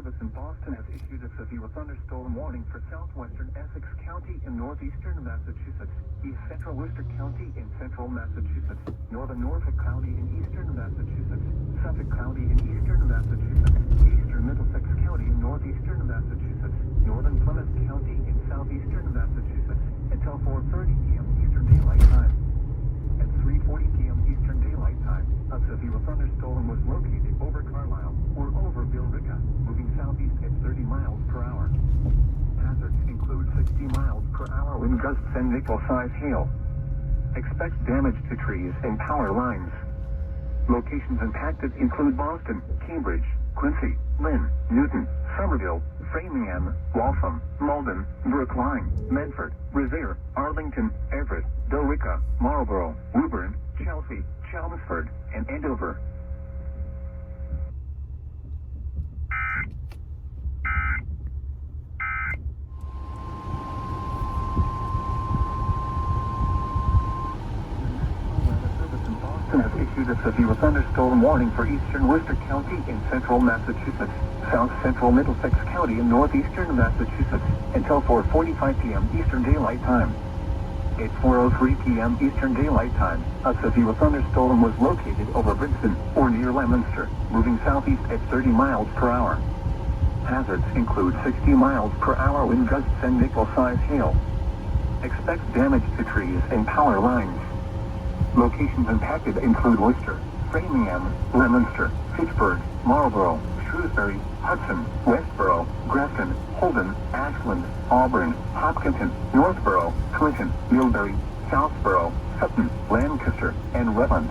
Service in Boston has issued a severe thunderstorm warning for southwestern Essex County in northeastern Massachusetts, east central Worcester County in central Massachusetts, northern Norfolk County in eastern Massachusetts, Suffolk County in eastern Massachusetts, eastern Middlesex County in northeastern Massachusetts, northern Plymouth County in southeastern Massachusetts, until 4:30 p.m. Eastern Daylight Time. At 3:40 p.m. Eastern Daylight Time, a severe thunderstorm was located over Carlisle or over Billerica, moving southeast at 30 miles per hour. Hazards include 60 miles per hour wind gusts and nickel-size hail. Expect damage to trees and power lines. Locations impacted include Boston, Cambridge, Quincy, Lynn, Newton, Somerville, Framingham, Waltham, Malden, Brookline, Medford, Revere, Arlington, Everett, Billerica, Marlborough, Woburn, Chelsea, Chelmsford, and Andover. Has issued a severe thunderstorm warning for eastern Worcester County in central Massachusetts, south central Middlesex County in northeastern Massachusetts, until 4:45 p.m. Eastern Daylight Time. At 4:03 p.m. Eastern Daylight Time, a severe thunderstorm was located over Bridgeton or near Leominster, moving southeast at 30 miles per hour. Hazards include 60 miles per hour wind gusts and nickel-size hail. Expect damage to trees and power lines. Locations impacted include Worcester, Framingham, Leominster, Fitchburg, Marlborough, Shrewsbury, Hudson, Westboro, Grafton, Holden, Ashland, Auburn, Hopkinton, Northborough, Clinton, Millbury, Southborough, Sutton, Lancaster, and Rutland.